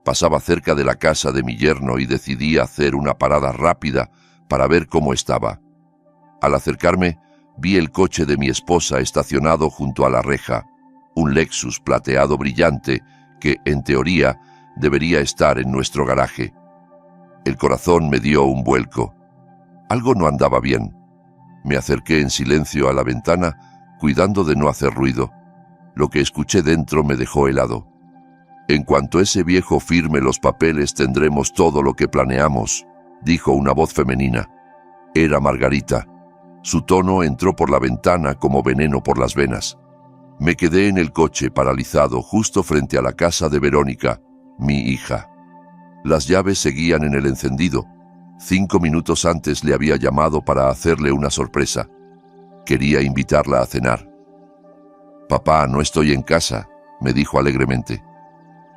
Pasaba cerca de la casa de mi yerno y decidí hacer una parada rápida para ver cómo estaba. Al acercarme, vi el coche de mi esposa estacionado junto a la reja, un Lexus plateado brillante que, en teoría, debería estar en nuestro garaje. El corazón me dio un vuelco. Algo no andaba bien. Me acerqué en silencio a la ventana, cuidando de no hacer ruido. Lo que escuché dentro me dejó helado. En cuanto ese viejo firme los papeles tendremos todo lo que planeamos, dijo una voz femenina. Era Margarita. Su tono entró por la ventana como veneno por las venas. Me quedé en el coche paralizado justo frente a la casa de Verónica, mi hija. Las llaves seguían en el encendido. 5 minutos antes le había llamado para hacerle una sorpresa. Quería invitarla a cenar. «Papá, no estoy en casa», me dijo alegremente.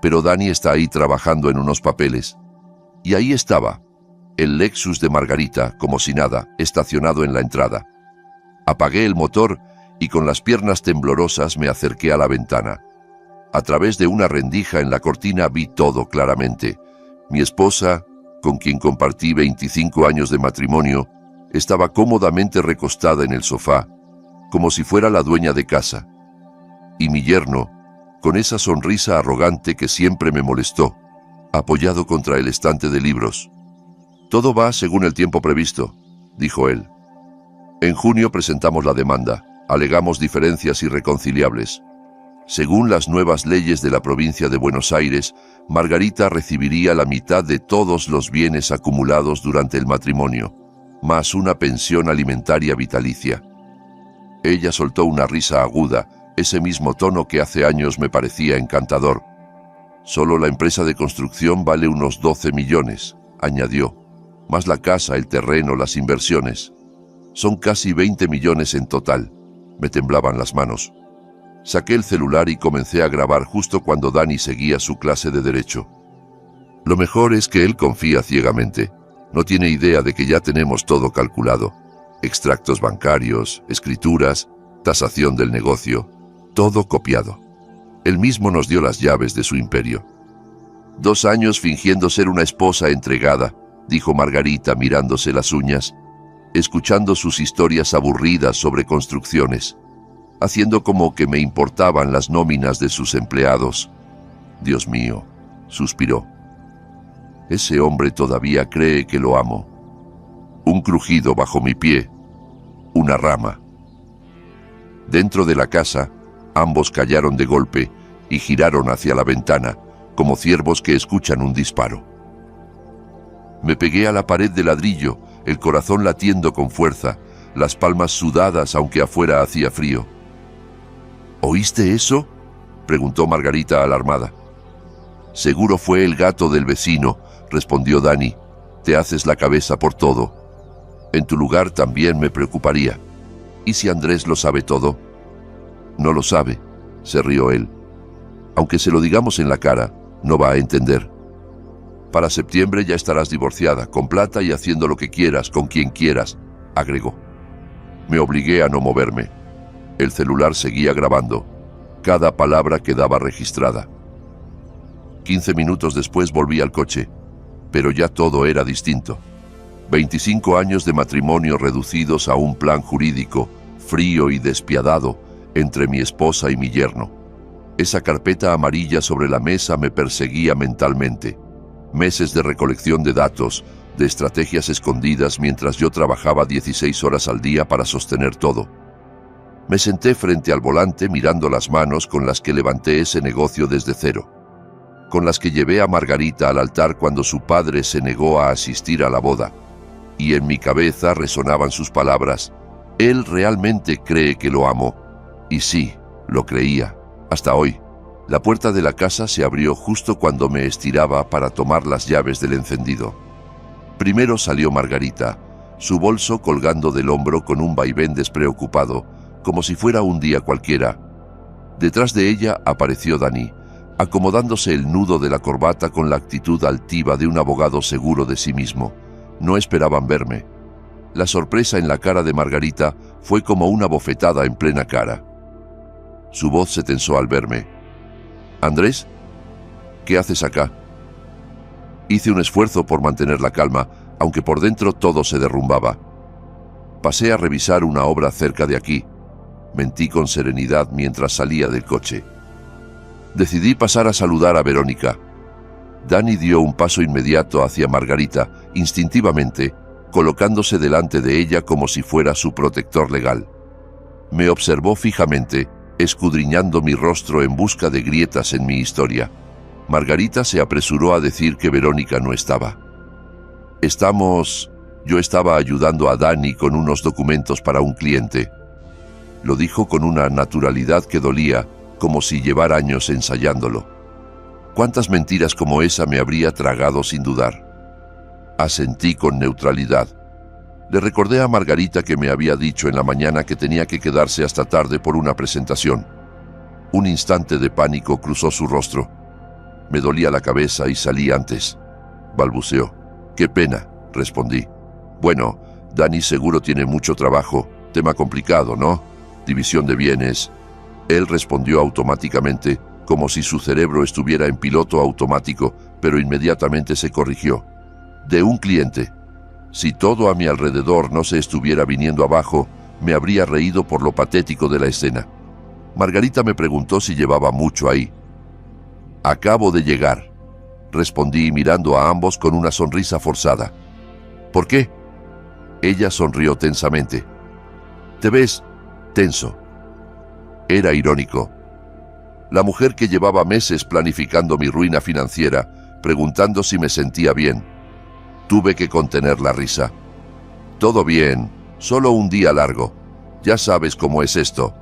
«Pero Dani está ahí trabajando en unos papeles». Y ahí estaba, el Lexus de Margarita, como si nada, estacionado en la entrada. Apagué el motor y con las piernas temblorosas me acerqué a la ventana. A través de una rendija en la cortina vi todo claramente. Mi esposa, con quien compartí 25 años de matrimonio, estaba cómodamente recostada en el sofá, como si fuera la dueña de casa. Y mi yerno, con esa sonrisa arrogante que siempre me molestó, apoyado contra el estante de libros. «Todo va según el tiempo previsto», dijo él. «En junio presentamos la demanda, alegamos diferencias irreconciliables. Según las nuevas leyes de la provincia de Buenos Aires, Margarita recibiría la mitad de todos los bienes acumulados durante el matrimonio, más una pensión alimentaria vitalicia». Ella soltó una risa aguda, ese mismo tono que hace años me parecía encantador. «Solo la empresa de construcción vale unos 12 millones», añadió, «más la casa, el terreno, las inversiones. Son casi 20 millones en total». Me temblaban las manos. Saqué el celular y comencé a grabar justo cuando Dani seguía su clase de Derecho. Lo mejor es que él confía ciegamente. No tiene idea de que ya tenemos todo calculado. Extractos bancarios, escrituras, tasación del negocio, todo copiado. Él mismo nos dio las llaves de su imperio. 2 años fingiendo ser una esposa entregada, dijo Margarita mirándose las uñas, escuchando sus historias aburridas sobre construcciones, haciendo como que me importaban las nóminas de sus empleados. «Dios mío», suspiró. «Ese hombre todavía cree que lo amo». Un crujido bajo mi pie, una rama. Dentro de la casa, ambos callaron de golpe y giraron hacia la ventana, como ciervos que escuchan un disparo. Me pegué a la pared de ladrillo, el corazón latiendo con fuerza, las palmas sudadas aunque afuera hacía frío. «¿Oíste eso?», preguntó Margarita alarmada. «Seguro fue el gato del vecino», respondió Dani. «Te haces la cabeza por todo. En tu lugar también me preocuparía. ¿Y si Andrés lo sabe todo?». «No lo sabe», se rió él. «Aunque se lo digamos en la cara, no va a entender. Para septiembre ya estarás divorciada, con plata y haciendo lo que quieras, con quien quieras», agregó. Me obligué a no moverme. El celular seguía grabando. Cada palabra quedaba registrada. 15 minutos después volví al coche, pero ya todo era distinto. 25 años de matrimonio reducidos a un plan jurídico, frío y despiadado, entre mi esposa y mi yerno. Esa carpeta amarilla sobre la mesa me perseguía mentalmente. Meses de recolección de datos, de estrategias escondidas mientras yo trabajaba 16 horas al día para sostener todo. Me senté frente al volante mirando las manos con las que levanté ese negocio desde cero, con las que llevé a Margarita al altar cuando su padre se negó a asistir a la boda, y en mi cabeza resonaban sus palabras: «Él realmente cree que lo amo». Y sí, lo creía, hasta hoy. La puerta de la casa se abrió justo cuando me estiraba para tomar las llaves del encendido. Primero salió Margarita, su bolso colgando del hombro con un vaivén despreocupado, como si fuera un día cualquiera. Detrás de ella apareció Dani, acomodándose el nudo de la corbata con la actitud altiva de un abogado seguro de sí mismo. No esperaban verme. La sorpresa en la cara de Margarita fue como una bofetada en plena cara. Su voz se tensó al verme. «¿Andrés? ¿Qué haces acá?». Hice un esfuerzo por mantener la calma, aunque por dentro todo se derrumbaba. Pasé a revisar una obra cerca de aquí. Mentí con serenidad mientras salía del coche. Decidí pasar a saludar a Verónica. Dani dio un paso inmediato hacia Margarita, instintivamente, colocándose delante de ella como si fuera su protector legal. Me observó fijamente, escudriñando mi rostro en busca de grietas en mi historia. Margarita se apresuró a decir que Verónica no estaba. Yo estaba ayudando a Dani con unos documentos para un cliente. Lo dijo con una naturalidad que dolía, como si llevara años ensayándolo. ¿Cuántas mentiras como esa me habría tragado sin dudar? Asentí con neutralidad. Le recordé a Margarita que me había dicho en la mañana que tenía que quedarse hasta tarde por una presentación. Un instante de pánico cruzó su rostro. Me dolía la cabeza y salí antes. Balbuceó. «Qué pena», respondí. «Bueno, Dani seguro tiene mucho trabajo. Tema complicado, ¿no? División de bienes». Él respondió automáticamente, como si su cerebro estuviera en piloto automático, pero inmediatamente se corrigió. «De un cliente». Si todo a mi alrededor no se estuviera viniendo abajo, me habría reído por lo patético de la escena. Margarita me preguntó si llevaba mucho ahí. «Acabo de llegar», respondí mirando a ambos con una sonrisa forzada. «¿Por qué?» Ella sonrió tensamente. «Te ves tenso». Era irónico. La mujer que llevaba meses planificando mi ruina financiera, preguntando si me sentía bien. Tuve que contener la risa. «Todo bien, solo un día largo. Ya sabes cómo es esto».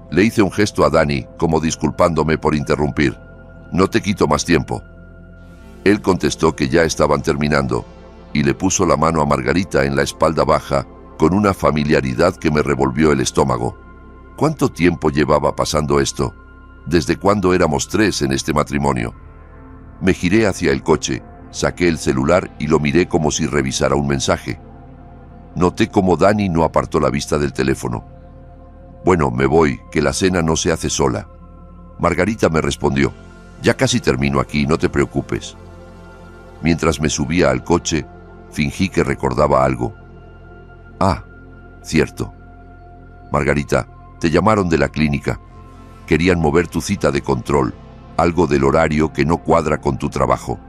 Le hice un gesto a Dani, como disculpándome por interrumpir. «No te quito más tiempo». Él contestó que ya estaban terminando, y le puso la mano a Margarita en la espalda baja, con una familiaridad que me revolvió el estómago. ¿Cuánto tiempo llevaba pasando esto? ¿Desde cuándo éramos 3 en este matrimonio? Me giré hacia el coche, saqué el celular y lo miré como si revisara un mensaje. Noté cómo Dani no apartó la vista del teléfono. «Bueno, me voy, que la cena no se hace sola». Margarita me respondió: «Ya casi termino aquí, no te preocupes». Mientras me subía al coche, fingí que recordaba algo. «Ah, cierto. Margarita, te llamaron de la clínica. Querían mover tu cita de control, algo del horario que no cuadra con tu trabajo».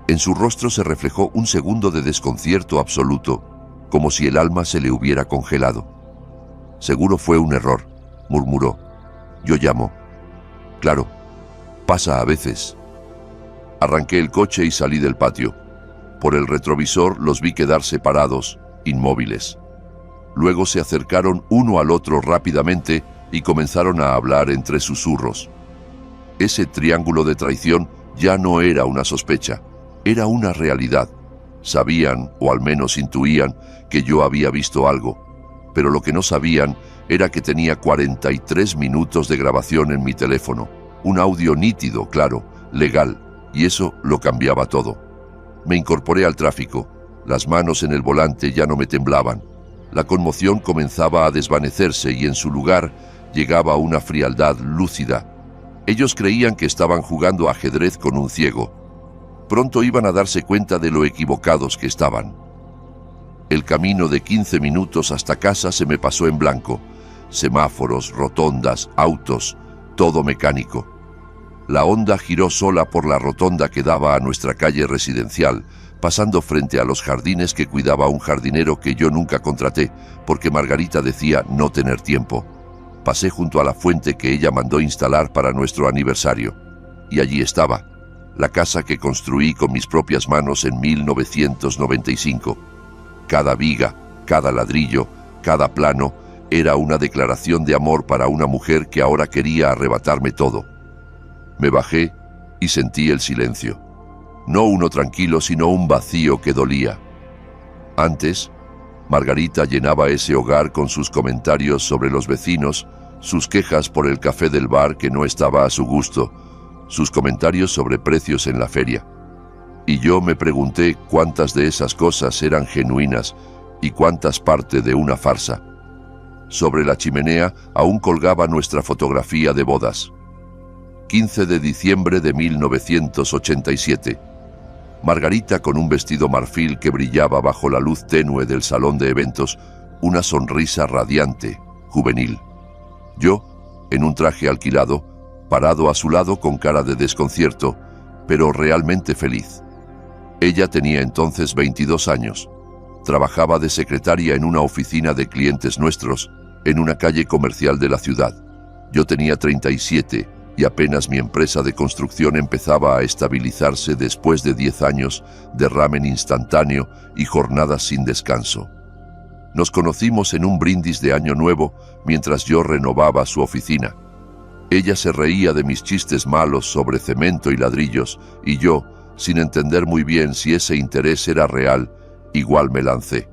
En su rostro se reflejó un segundo de desconcierto absoluto, como si el alma se le hubiera congelado. «Seguro fue un error», murmuró. «Yo llamo». «Claro, pasa a veces». Arranqué el coche y salí del patio. Por el retrovisor los vi quedar separados, inmóviles. Luego se acercaron uno al otro rápidamente y comenzaron a hablar entre susurros. Ese triángulo de traición ya no era una sospecha, era una realidad. Sabían, o al menos intuían, que yo había visto algo, pero lo que no sabían era que tenía 43 minutos de grabación en mi teléfono, un audio nítido, claro, legal, y eso lo cambiaba todo. Me incorporé al tráfico, las manos en el volante ya no me temblaban. La conmoción comenzaba a desvanecerse y en su lugar llegaba una frialdad lúcida. Ellos creían que estaban jugando ajedrez con un ciego. Pronto iban a darse cuenta de lo equivocados que estaban. El camino de 15 minutos hasta casa se me pasó en blanco. Semáforos, rotondas, autos, todo mecánico. La Honda giró sola por la rotonda que daba a nuestra calle residencial, pasando frente a los jardines que cuidaba un jardinero que yo nunca contraté, porque Margarita decía no tener tiempo. Pasé junto a la fuente que ella mandó instalar para nuestro aniversario. Y allí estaba, la casa que construí con mis propias manos en 1995. Cada viga, cada ladrillo, cada plano, era una declaración de amor para una mujer que ahora quería arrebatarme todo. Me bajé y sentí el silencio. No uno tranquilo, sino un vacío que dolía. Antes, Margarita llenaba ese hogar con sus comentarios sobre los vecinos, sus quejas por el café del bar que no estaba a su gusto, sus comentarios sobre precios en la feria. Y yo me pregunté cuántas de esas cosas eran genuinas y cuántas parte de una farsa. Sobre la chimenea aún colgaba nuestra fotografía de bodas. 15 de diciembre de 1987. Margarita con un vestido marfil que brillaba bajo la luz tenue del salón de eventos, una sonrisa radiante, juvenil. Yo, en un traje alquilado, parado a su lado con cara de desconcierto, pero realmente feliz. Ella tenía entonces 22 años. Trabajaba de secretaria en una oficina de clientes nuestros, en una calle comercial de la ciudad. Yo tenía 37 y apenas mi empresa de construcción empezaba a estabilizarse después de 10 años de ramen instantáneo y jornadas sin descanso. Nos conocimos en un brindis de Año Nuevo mientras yo renovaba su oficina. Ella se reía de mis chistes malos sobre cemento y ladrillos, y yo, sin entender muy bien si ese interés era real, igual me lancé.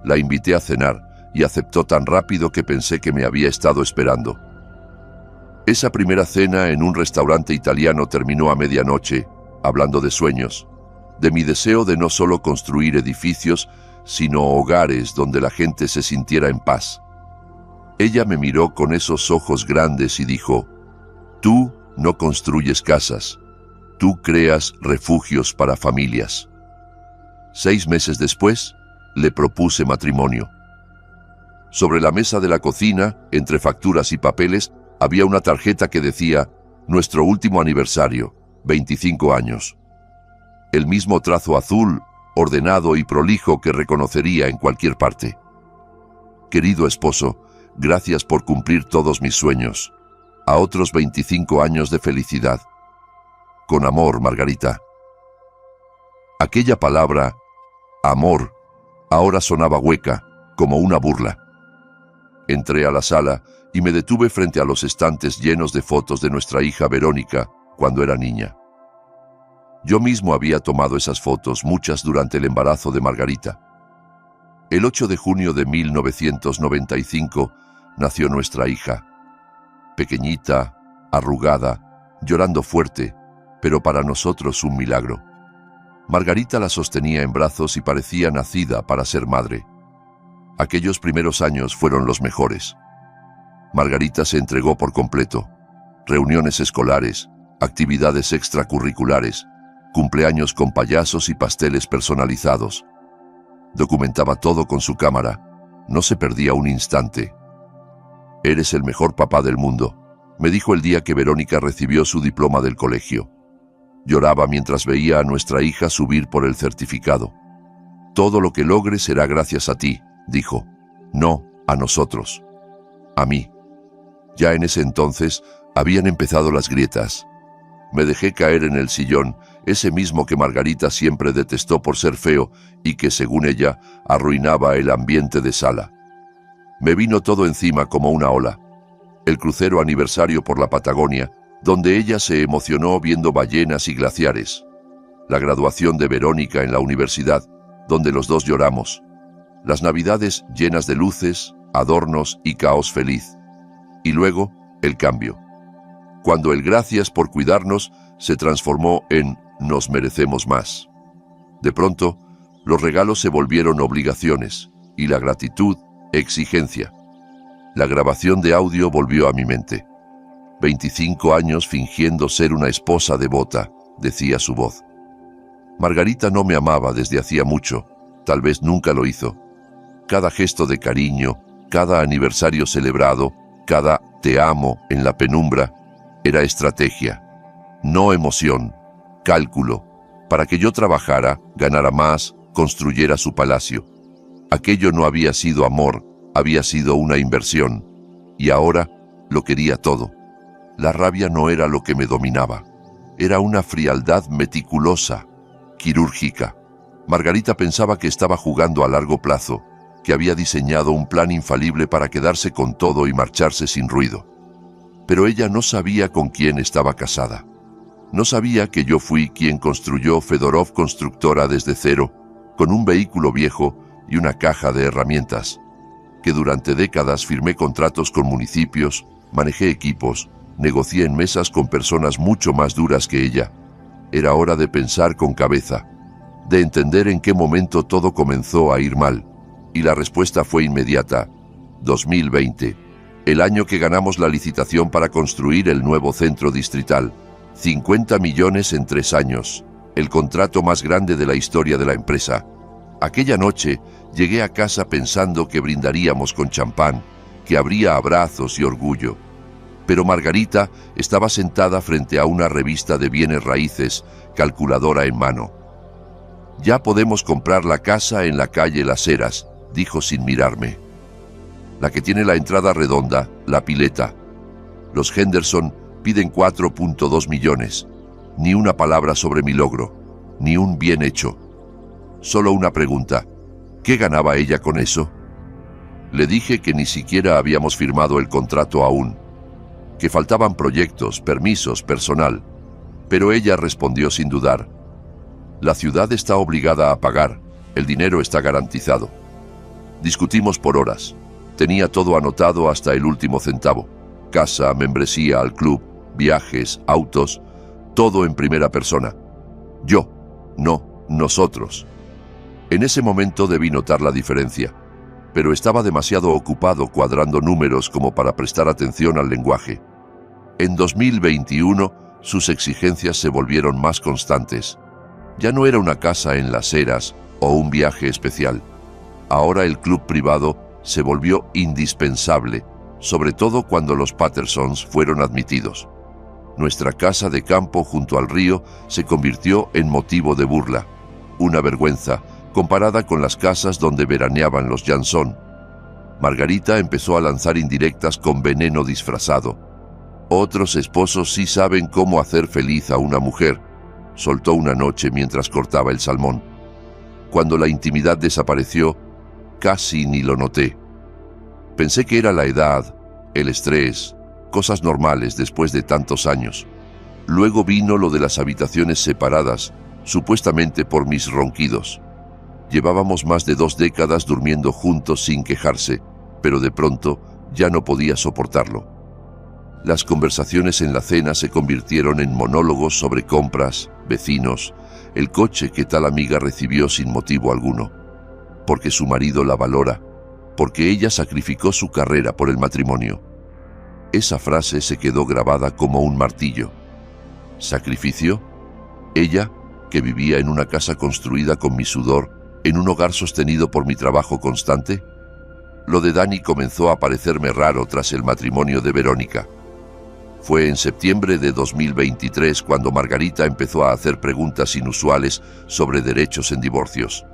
La invité a cenar y aceptó tan rápido que pensé que me había estado esperando. Esa primera cena en un restaurante italiano terminó a medianoche, hablando de sueños, de mi deseo de no solo construir edificios, sino hogares donde la gente se sintiera en paz. Ella me miró con esos ojos grandes y dijo: «Tú no construyes casas, tú creas refugios para familias». 6 meses después, le propuse matrimonio. Sobre la mesa de la cocina, entre facturas y papeles, había una tarjeta que decía: «Nuestro último aniversario, 25 años». El mismo trazo azul, ordenado y prolijo que reconocería en cualquier parte. «Querido esposo, gracias por cumplir todos mis sueños. A otros 25 años de felicidad. Con amor, Margarita». Aquella palabra, amor, ahora sonaba hueca, como una burla. Entré a la sala y me detuve frente a los estantes llenos de fotos de nuestra hija Verónica cuando era niña. Yo mismo había tomado esas fotos, muchas durante el embarazo de Margarita. El 8 de junio de 1995 nació nuestra hija. Pequeñita, arrugada, llorando fuerte, pero para nosotros un milagro. Margarita la sostenía en brazos y parecía nacida para ser madre. Aquellos primeros años fueron los mejores. Margarita se entregó por completo. Reuniones escolares, actividades extracurriculares, cumpleaños con payasos y pasteles personalizados. Documentaba todo con su cámara. No se perdía un instante. «Eres el mejor papá del mundo», me dijo el día que Verónica recibió su diploma del colegio. Lloraba mientras veía a nuestra hija subir por el certificado. «Todo lo que logre será gracias a ti», dijo. «No a nosotros. A mí». Ya en ese entonces habían empezado las grietas. Me dejé caer en el sillón, ese mismo que Margarita siempre detestó por ser feo y que, según ella, arruinaba el ambiente de sala. Me vino todo encima como una ola. El crucero aniversario por la Patagonia, donde ella se emocionó viendo ballenas y glaciares. La graduación de Verónica en la universidad, donde los dos lloramos. Las navidades llenas de luces, adornos y caos feliz. Y luego, el cambio. Cuando el gracias por cuidarnos se transformó en nos merecemos más. De pronto, los regalos se volvieron obligaciones y la gratitud, exigencia. La grabación de audio volvió a mi mente. 25 años fingiendo ser una esposa devota, decía su voz. Margarita no me amaba desde hacía mucho, tal vez nunca lo hizo. Cada gesto de cariño, cada aniversario celebrado, cada te amo en la penumbra, era estrategia, no emoción, cálculo, para que yo trabajara, ganara más, construyera su palacio. Aquello no había sido amor, había sido una inversión, y ahora lo quería todo. La rabia no era lo que me dominaba, era una frialdad meticulosa, quirúrgica. Margarita pensaba que estaba jugando a largo plazo, que había diseñado un plan infalible para quedarse con todo y marcharse sin ruido. Pero ella no sabía con quién estaba casada. No sabía que yo fui quien construyó Fedorov Constructora desde cero, con un vehículo viejo y una caja de herramientas, que durante décadas firmé contratos con municipios, manejé equipos, negocié en mesas con personas mucho más duras que ella. Era hora de pensar con cabeza, de entender en qué momento todo comenzó a ir mal. Y la respuesta fue inmediata. 2020, el año que ganamos la licitación para construir el nuevo centro distrital. 50 millones en 3 años. el contrato más grande de la historia de la empresa. Aquella noche llegué a casa pensando que brindaríamos con champán, que habría abrazos y orgullo. Pero Margarita estaba sentada frente a una revista de bienes raíces, calculadora en mano. «Ya podemos comprar la casa en la calle Las Heras», dijo sin mirarme. «La que tiene la entrada redonda, la pileta. Los Henderson piden 4.2 millones. Ni una palabra sobre mi logro, ni un bien hecho. Solo una pregunta. ¿Qué ganaba ella con eso?» Le dije que ni siquiera habíamos firmado el contrato aún, que faltaban proyectos, permisos, personal. Pero ella respondió sin dudar: «La ciudad está obligada a pagar, el dinero está garantizado». Discutimos por horas. Tenía todo anotado hasta el último centavo. Casa, membresía al club, viajes, autos, todo en primera persona. Yo, no, nosotros. En ese momento debí notar la diferencia, pero estaba demasiado ocupado cuadrando números como para prestar atención al lenguaje. En 2021, sus exigencias se volvieron más constantes. Ya no era una casa en Las Heras o un viaje especial. Ahora el club privado se volvió indispensable, sobre todo cuando los Pattersons fueron admitidos. Nuestra casa de campo junto al río se convirtió en motivo de burla, una vergüenza comparada con las casas donde veraneaban los Janson. Margarita empezó a lanzar indirectas con veneno disfrazado. «Otros esposos sí saben cómo hacer feliz a una mujer», soltó una noche mientras cortaba el salmón. Cuando la intimidad desapareció, casi ni lo noté. Pensé que era la edad, el estrés, cosas normales después de tantos años. Luego vino lo de las habitaciones separadas, supuestamente por mis ronquidos. Llevábamos más de 2 décadas durmiendo juntos sin quejarse, pero de pronto ya no podía soportarlo. Las conversaciones en la cena se convirtieron en monólogos sobre compras, vecinos, el coche que tal amiga recibió sin motivo alguno. Porque su marido la valora, porque ella sacrificó su carrera por el matrimonio. Esa frase se quedó grabada como un martillo. ¿Sacrificio? Ella, que vivía en una casa construida con mi sudor, en un hogar sostenido por mi trabajo constante. Lo de Dani comenzó a parecerme raro tras el matrimonio de Verónica. Fue en septiembre de 2023 cuando Margarita empezó a hacer preguntas inusuales sobre derechos en divorcios.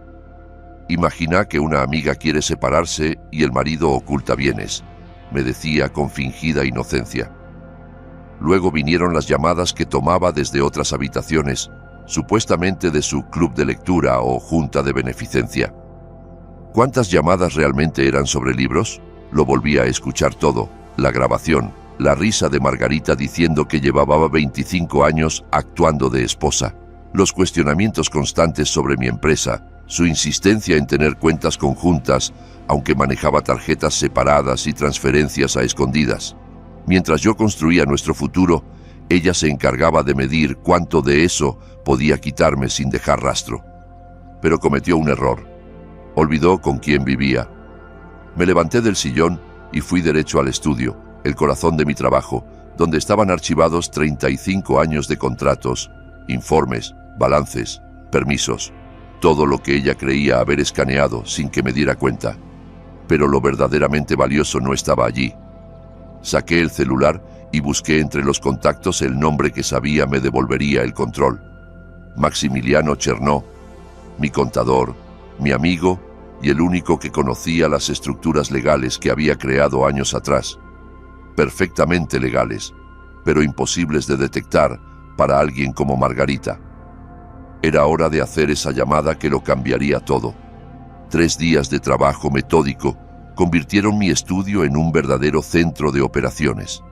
«Imagina que una amiga quiere separarse y el marido oculta bienes», me decía con fingida inocencia. Luego vinieron las llamadas que tomaba desde otras habitaciones, supuestamente de su club de lectura o junta de beneficencia. ¿Cuántas llamadas realmente eran sobre libros? Lo volví a escuchar todo, la grabación, la risa de Margarita diciendo que llevaba 25 años actuando de esposa, los cuestionamientos constantes sobre mi empresa, su insistencia en tener cuentas conjuntas, aunque manejaba tarjetas separadas y transferencias a escondidas. Mientras yo construía nuestro futuro, ella se encargaba de medir cuánto de eso podía quitarme sin dejar rastro. Pero cometió un error. Olvidó con quién vivía. Me levanté del sillón y fui derecho al estudio, el corazón de mi trabajo, donde estaban archivados 35 años de contratos, informes, balances, permisos, todo lo que ella creía haber escaneado sin que me diera cuenta. Pero lo verdaderamente valioso no estaba allí. Saqué el celular y busqué entre los contactos el nombre que sabía me devolvería el control. Maximiliano Chernó, mi contador, mi amigo y el único que conocía las estructuras legales que había creado años atrás. Perfectamente legales, pero imposibles de detectar para alguien como Margarita. Era hora de hacer esa llamada que lo cambiaría todo. 3 días de trabajo metódico convirtieron mi estudio en un verdadero centro de operaciones.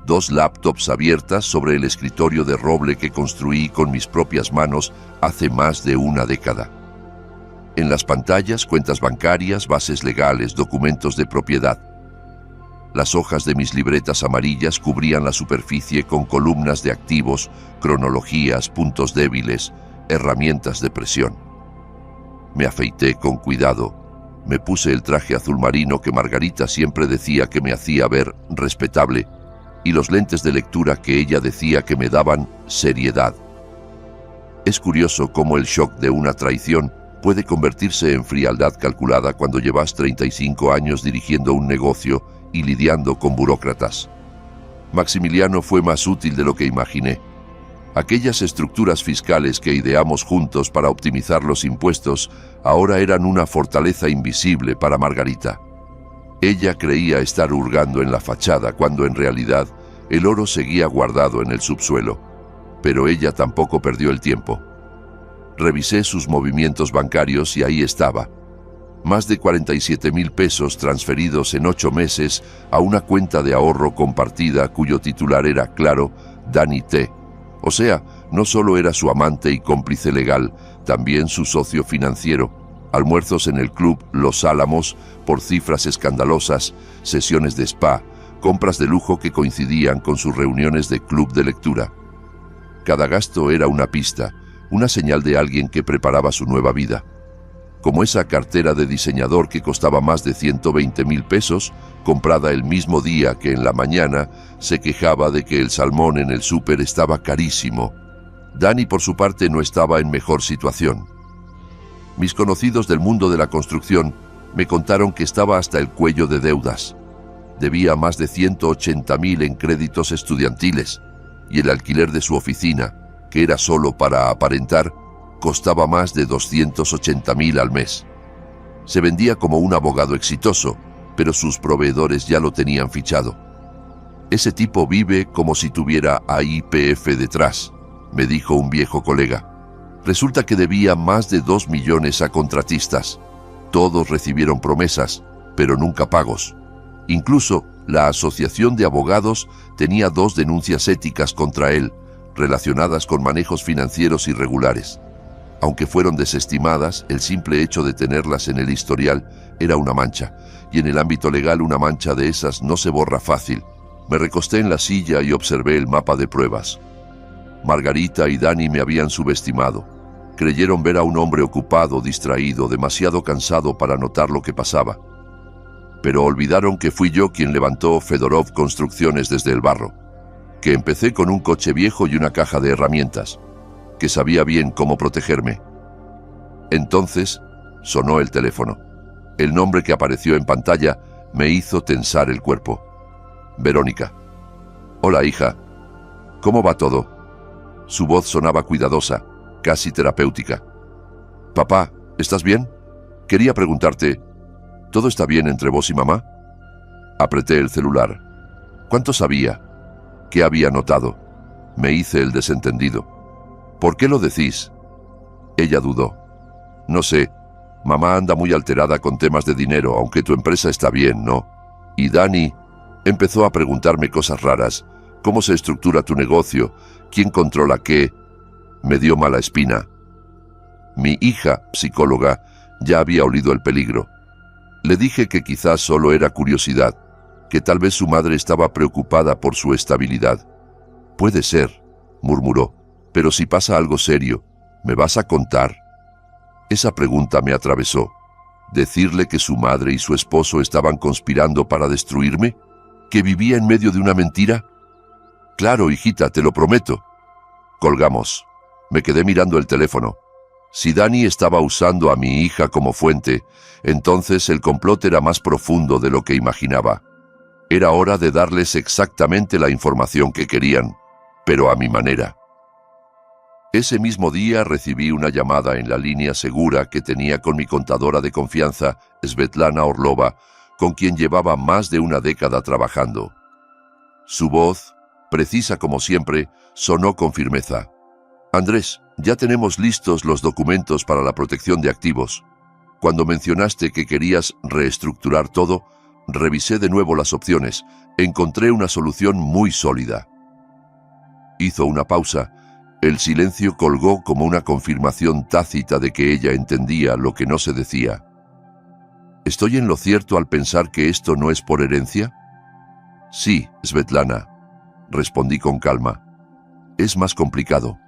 2 laptops abiertas sobre el escritorio de roble que construí con mis propias manos hace más de una década. En las pantallas, cuentas bancarias, bases legales, documentos de propiedad. Las hojas de mis libretas amarillas cubrían la superficie con columnas de activos, cronologías, puntos débiles, herramientas de presión. Me afeité con cuidado. Me puse el traje azul marino que Margarita siempre decía que me hacía ver respetable y los lentes de lectura que ella decía que me daban seriedad. Es curioso cómo el shock de una traición puede convertirse en frialdad calculada cuando llevas 35 años dirigiendo un negocio y lidiando con burócratas. Maximiliano fue más útil de lo que imaginé. Aquellas estructuras fiscales que ideamos juntos para optimizar los impuestos ahora eran una fortaleza invisible para Margarita. Ella creía estar hurgando en la fachada cuando en realidad el oro seguía guardado en el subsuelo. Pero ella tampoco perdió el tiempo. Revisé sus movimientos bancarios y ahí estaba. Más de 47,000 pesos transferidos en 8 meses a una cuenta de ahorro compartida cuyo titular era, claro, Dani T. O sea, no solo era su amante y cómplice legal, también su socio financiero. Almuerzos en el club Los Álamos por cifras escandalosas, sesiones de spa, compras de lujo que coincidían con sus reuniones de club de lectura. Cada gasto era una pista, una señal de alguien que preparaba su nueva vida. Como esa cartera de diseñador que costaba más de 120,000 pesos, comprada el mismo día que en la mañana se quejaba de que el salmón en el súper estaba carísimo. Dani, por su parte, no estaba en mejor situación. Mis conocidos del mundo de la construcción me contaron que estaba hasta el cuello de deudas. Debía más de 180,000 en créditos estudiantiles y el alquiler de su oficina, que era solo para aparentar, costaba más de 280,000 al mes. Se vendía como un abogado exitoso, pero sus proveedores ya lo tenían fichado. Ese tipo vive como si tuviera a YPF detrás, me dijo un viejo colega. Resulta que debía más de 2 millones a contratistas. Todos recibieron promesas, pero nunca pagos. Incluso la Asociación de Abogados tenía 2 denuncias éticas contra él, relacionadas con manejos financieros irregulares. Aunque fueron desestimadas, el simple hecho de tenerlas en el historial era una mancha, y en el ámbito legal una mancha de esas no se borra fácil. Me recosté en la silla y observé el mapa de pruebas. Margarita y Dani me habían subestimado. Creyeron ver a un hombre ocupado, distraído, demasiado cansado para notar lo que pasaba. Pero olvidaron que fui yo quien levantó Fedorov Construcciones desde el barro, que empecé con un coche viejo y una caja de herramientas, que sabía bien cómo protegerme. Entonces sonó el teléfono. El nombre que apareció en pantalla me hizo tensar el cuerpo. Verónica. Hola, hija. ¿Cómo va todo? Su voz sonaba cuidadosa, casi terapéutica. Papá, ¿estás bien? Quería preguntarte, ¿todo está bien entre vos y mamá? Apreté el celular. ¿Cuánto sabía? ¿Qué había notado? Me hice el desentendido. ¿Por qué lo decís? Ella dudó. No sé, mamá anda muy alterada con temas de dinero, aunque tu empresa está bien, ¿no? Y Dani empezó a preguntarme cosas raras. ¿Cómo se estructura tu negocio? ¿Quién controla qué? Me dio mala espina. Mi hija, psicóloga, ya había olido el peligro. Le dije que quizás solo era curiosidad, que tal vez su madre estaba preocupada por su estabilidad. Puede ser, murmuró, pero si pasa algo serio, ¿me vas a contar? Esa pregunta me atravesó. ¿Decirle que su madre y su esposo estaban conspirando para destruirme? ¿Que vivía en medio de una mentira? Claro, hijita, te lo prometo. Colgamos. Me quedé mirando el teléfono. Si Dani estaba usando a mi hija como fuente, entonces el complot era más profundo de lo que imaginaba. Era hora de darles exactamente la información que querían, pero a mi manera. Ese mismo día recibí una llamada en la línea segura que tenía con mi contadora de confianza, Svetlana Orlova, con quien llevaba más de una década trabajando. Su voz, precisa como siempre, sonó con firmeza. Andrés, ya tenemos listos los documentos para la protección de activos. Cuando mencionaste que querías reestructurar todo, revisé de nuevo las opciones. Encontré una solución muy sólida. Hizo una pausa. El silencio colgó como una confirmación tácita de que ella entendía lo que no se decía. ¿Estoy en lo cierto al pensar que esto no es por herencia? Sí, Svetlana, respondí con calma. Es más complicado.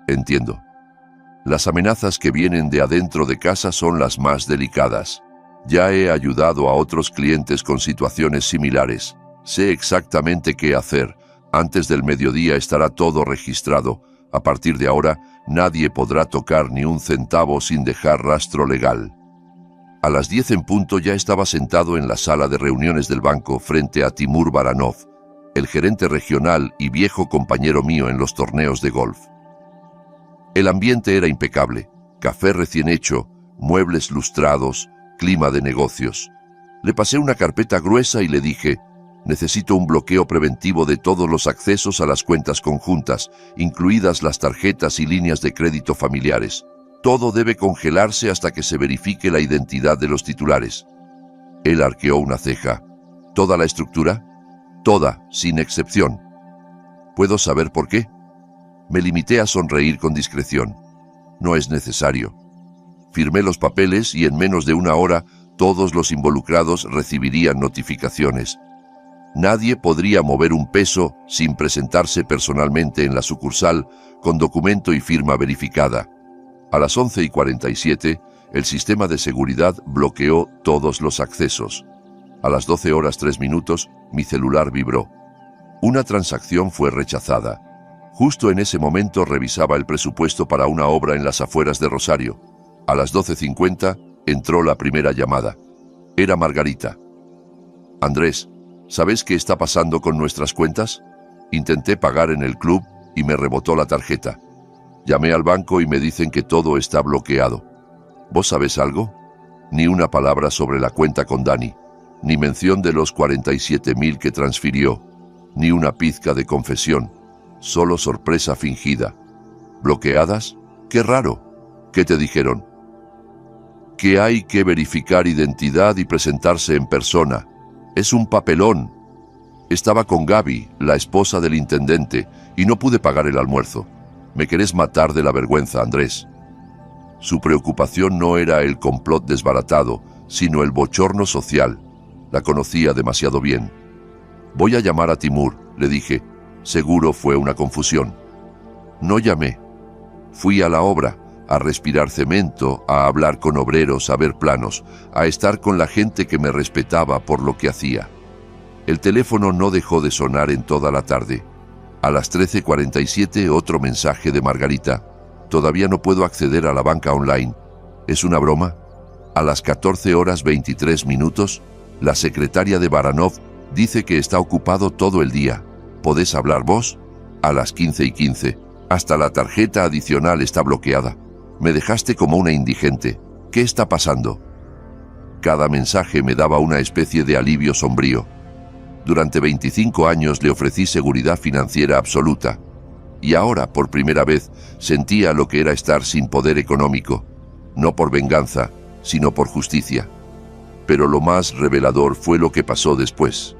Entiendo. Las amenazas que vienen de adentro de casa son las más delicadas. Ya he ayudado a otros clientes con situaciones similares. Sé exactamente qué hacer. Antes del mediodía estará todo registrado. A partir de ahora, nadie podrá tocar ni un centavo sin dejar rastro legal. A las 10 en punto ya estaba sentado en la sala de reuniones del banco frente a Timur Baranov, el gerente regional y viejo compañero mío en los torneos de golf. El ambiente era impecable, café recién hecho, muebles lustrados, clima de negocios. Le pasé una carpeta gruesa y le dije: necesito un bloqueo preventivo de todos los accesos a las cuentas conjuntas, incluidas las tarjetas y líneas de crédito familiares. Todo debe congelarse hasta que se verifique la identidad de los titulares. Él arqueó una ceja. ¿Toda la estructura? Toda, sin excepción. ¿Puedo saber por qué? Me limité a sonreír con discreción. No es necesario. Firmé los papeles y en menos de una hora todos los involucrados recibirían notificaciones. Nadie podría mover un peso sin presentarse personalmente en la sucursal con documento y firma verificada. A las 11:47, el sistema de seguridad bloqueó todos los accesos. A las 12:03, mi celular vibró. Una transacción fue rechazada. Justo en ese momento revisaba el presupuesto para una obra en las afueras de Rosario. A las 12:50 entró la primera llamada. Era Margarita. Andrés, ¿sabes qué está pasando con nuestras cuentas? Intenté pagar en el club y me rebotó la tarjeta. Llamé al banco y me dicen que todo está bloqueado. ¿Vos sabés algo? Ni una palabra sobre la cuenta con Dani, ni mención de los 47.000 que transfirió, ni una pizca de confesión, solo sorpresa fingida. ¿Bloqueadas? ¡Qué raro! ¿Qué te dijeron? Que hay que verificar identidad y presentarse en persona. Es un papelón. Estaba con Gaby, la esposa del intendente, y no pude pagar el almuerzo. Me querés matar de la vergüenza, Andrés. Su preocupación no era el complot desbaratado, sino el bochorno social. La conocía demasiado bien. Voy a llamar a Timur, le dije. Seguro fue una confusión. No llamé. Fui a la obra, a respirar cemento, a hablar con obreros, a ver planos, a estar con la gente que me respetaba por lo que hacía. El teléfono no dejó de sonar en toda la tarde. A las 13:47 otro mensaje de Margarita. Todavía no puedo acceder a la banca online. ¿Es una broma? A las 14:23, la secretaria de Baranov dice que está ocupado todo el día. ¿Podés hablar vos? A las 15:15. Hasta la tarjeta adicional está bloqueada. Me dejaste como una indigente. ¿Qué está pasando? Cada mensaje me daba una especie de alivio sombrío. Durante 25 años le ofrecí seguridad financiera absoluta. Y ahora, por primera vez, sentía lo que era estar sin poder económico. No por venganza, sino por justicia. Pero lo más revelador fue lo que pasó después.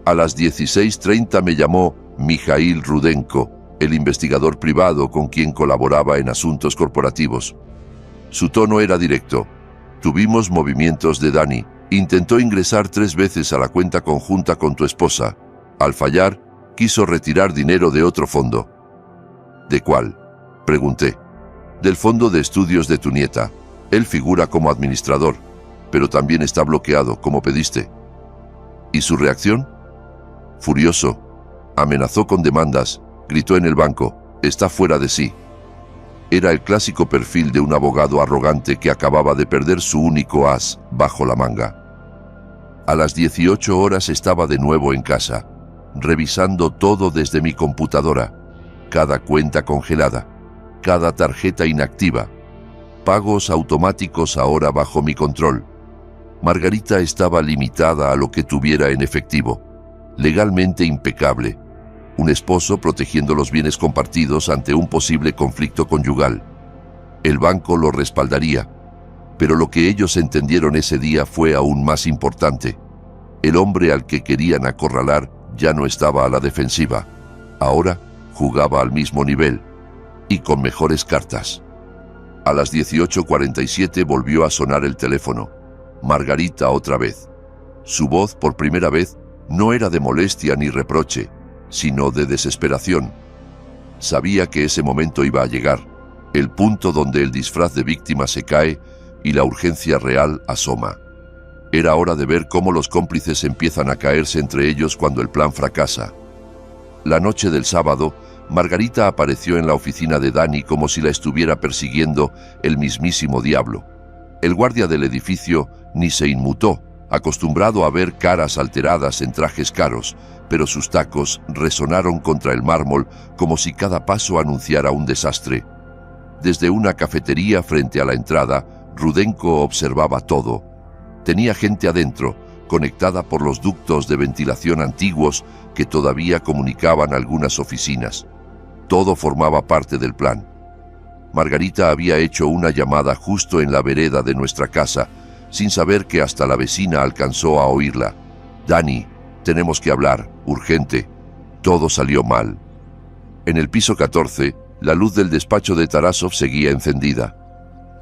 A las 16:30 me llamó Mikhail Rudenko, el investigador privado con quien colaboraba en asuntos corporativos. Su tono era directo. Tuvimos movimientos de Dani. Intentó ingresar 3 veces a la cuenta conjunta con tu esposa. Al fallar, quiso retirar dinero de otro fondo. ¿De cuál?, pregunté. Del fondo de estudios de tu nieta. Él figura como administrador, pero también está bloqueado, como pediste. ¿Y su reacción? Furioso. Amenazó con demandas, gritó en el banco, está fuera de sí. Era el clásico perfil de un abogado arrogante que acababa de perder su único as bajo la manga. A las 18 horas estaba de nuevo en casa, revisando todo desde mi computadora, cada cuenta congelada, cada tarjeta inactiva, pagos automáticos ahora bajo mi control. Margarita estaba limitada a lo que tuviera en efectivo, legalmente impecable. Un esposo protegiendo los bienes compartidos ante un posible conflicto conyugal. El banco lo respaldaría, pero lo que ellos entendieron ese día fue aún más importante. El hombre al que querían acorralar ya no estaba a la defensiva. Ahora jugaba al mismo nivel y con mejores cartas. A las 18:47 volvió a sonar el teléfono. Margarita otra vez. Su voz, por primera vez, no era de molestia ni reproche, sino de desesperación. Sabía que ese momento iba a llegar, el punto donde el disfraz de víctima se cae y la urgencia real asoma. Era hora de ver cómo los cómplices empiezan a caerse entre ellos cuando el plan fracasa. La noche del sábado, Margarita apareció en la oficina de Dani como si la estuviera persiguiendo el mismísimo diablo. El guardia del edificio ni se inmutó, acostumbrado a ver caras alteradas en trajes caros, pero sus tacos resonaron contra el mármol como si cada paso anunciara un desastre. Desde una cafetería frente a la entrada, Rudenko observaba todo. Tenía gente adentro, conectada por los ductos de ventilación antiguos que todavía comunicaban algunas oficinas. Todo formaba parte del plan. Margarita había hecho una llamada justo en la vereda de nuestra casa, sin saber que hasta la vecina alcanzó a oírla. «Dani, tenemos que hablar, urgente». Todo salió mal. En el piso 14, la luz del despacho de Tarasov seguía encendida.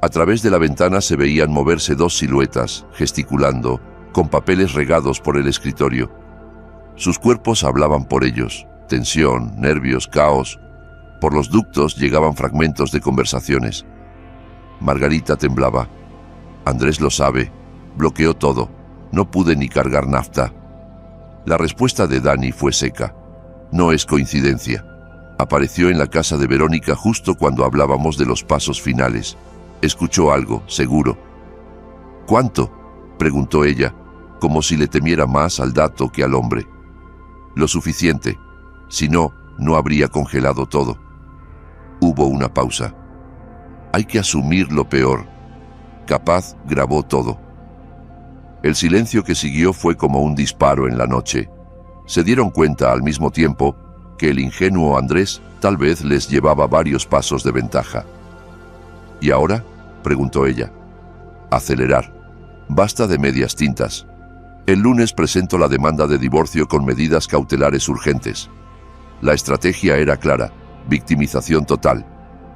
A través de la ventana se veían moverse dos siluetas, gesticulando, con papeles regados por el escritorio. Sus cuerpos hablaban por ellos, tensión, nervios, caos. Por los ductos llegaban fragmentos de conversaciones. Margarita temblaba. Andrés lo sabe, bloqueó todo, no pude ni cargar nafta. La respuesta de Dani fue seca. No es coincidencia. Apareció en la casa de Verónica justo cuando hablábamos de los pasos finales. Escuchó algo, seguro. ¿Cuánto?, preguntó ella, como si le temiera más al dato que al hombre. Lo suficiente. Si no, no habría congelado todo. Hubo una pausa. Hay que asumir lo peor. Capaz grabó todo. El silencio que siguió fue como un disparo en la noche. Se dieron cuenta al mismo tiempo que el ingenuo Andrés tal vez les llevaba varios pasos de ventaja. ¿Y ahora?, preguntó ella. Acelerar. Basta de medias tintas. El lunes presento la demanda de divorcio con medidas cautelares urgentes. La estrategia era clara: victimización total.